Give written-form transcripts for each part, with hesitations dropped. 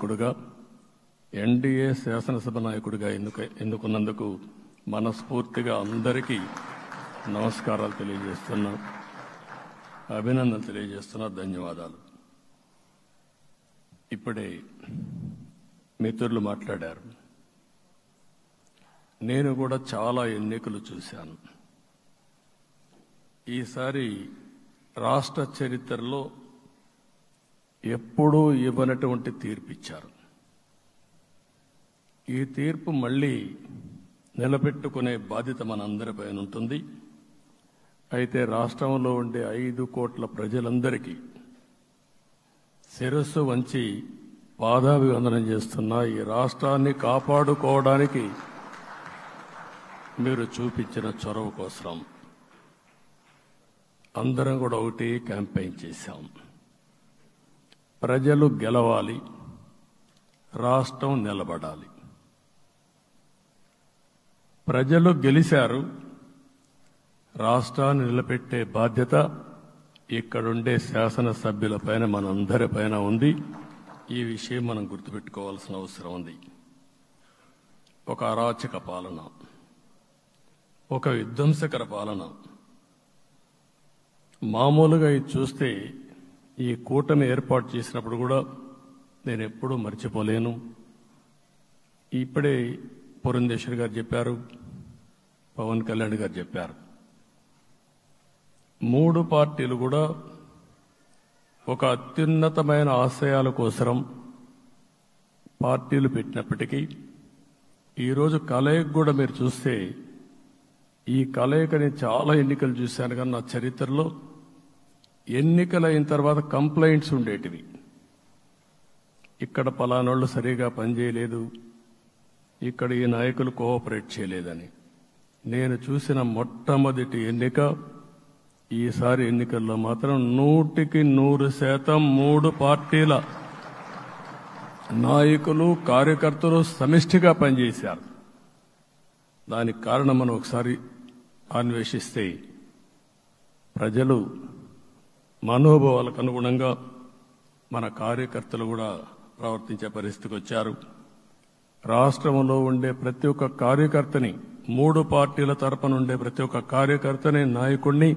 నాయకుడిగా ఎన్డీఏ శాసనసభ నాయకుడిగా ఎన్నుకున్నందుకు మనస్ఫూర్తిగా అందరికీ నమస్కారాలు తెలియజేస్తున్నా, అభినందనలు తెలియజేస్తున్నా, ధన్యవాదాలు. ఇప్పుడే మిత్రులు మాట్లాడారు. నేను కూడా చాలా ఎన్నికలు చూశాను. ఈసారి రాష్ట్ర చరిత్రలో ఎప్పుడూ ఇవ్వనటువంటి తీర్పు ఇచ్చారు. ఈ తీర్పు మళ్ళీ నిలబెట్టుకునే బాధ్యత మనందరిపైన ఉంటుంది. అయితే రాష్ట్రంలో ఉండే 5 కోట్ల ప్రజలందరికీ శిరస్సు వంచి పాదాభివందనం చేస్తున్నా. ఈ రాష్ట్రాన్ని కాపాడుకోవడానికి మీరు చూపించిన చొరవ కోసం అందరం కూడా ఒకటి క్యాంపెయిన్ చేశాం. ప్రజలు గెలవాలి, రాష్ట్రం నిలబడాలి. ప్రజలు గెలిచారు. రాష్ట్రాన్ని నిలబెట్టే బాధ్యత ఇక్కడుండే శాసనసభ్యులపైన, మనందరిపైన ఉంది. ఈ విషయం మనం గుర్తుపెట్టుకోవాల్సిన అవసరం ఉంది. ఒక అరాచక పాలన, ఒక విధ్వంసకర పాలన. మామూలుగా ఇది చూస్తే ఈ కూటమి ఏర్పాటు చేసినప్పుడు కూడా నేను ఎప్పుడూ మర్చిపోలేను. ఇప్పుడే పురంధేశ్వరి గారు చెప్పారు, పవన్ కళ్యాణ్ గారు చెప్పారు. 3 పార్టీలు కూడా ఒక అత్యున్నతమైన ఆశయాల కోసం పార్టీలు పెట్టినప్పటికీ ఈరోజు కలయిక కూడా మీరు చూస్తే, ఈ కలయికని చాలా ఎన్నికలు చూశాను కానీ నా చరిత్రలో ఎన్నికలైన తర్వాత కంప్లైంట్స్ ఉండేటివి. ఇక్కడ పలానోళ్ళు సరిగా పనిచేయలేదు, ఇక్కడ ఈ నాయకులు కోఆపరేట్ చేయలేదని. నేను చూసిన మొట్టమొదటి ఎన్నిక, ఈసారి ఎన్నికల్లో మాత్రం 100కి 100% 3 పార్టీల నాయకులు, కార్యకర్తలు సమిష్టిగా పనిచేశారు. దానికి కారణం మనం ఒకసారి అన్వేషిస్తే, ప్రజలు మనోభావాలకు అనుగుణంగా మన కార్యకర్తలు కూడా ప్రవర్తించే పరిస్థితికి వచ్చారు. రాష్ట్రంలో ఉండే ప్రతి ఒక్క కార్యకర్తని, 3 పార్టీల తరపున ఉండే ప్రతి ఒక్క కార్యకర్తని, నాయకుడిని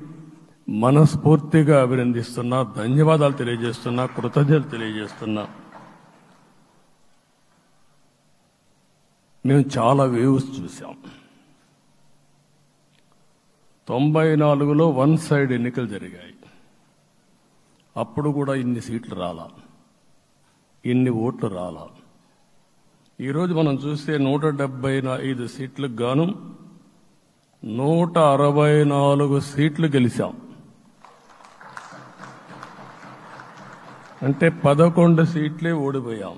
మనస్ఫూర్తిగా అభినందిస్తున్నా, ధన్యవాదాలు తెలియజేస్తున్నా, కృతజ్ఞతలు తెలియజేస్తున్నా. మేము చాలా వేవ్స్ చూసాం. 94లో 1 సైడ్ ఎన్నికలు జరిగాయి. అప్పుడు కూడా ఇన్ని సీట్లు రాలా, ఇన్ని ఓట్లు రాలా. ఈరోజు మనం చూస్తే 175 సీట్లకు గాను 164 సీట్లు గెలిచాం. అంటే 11 సీట్లే ఓడిపోయాం.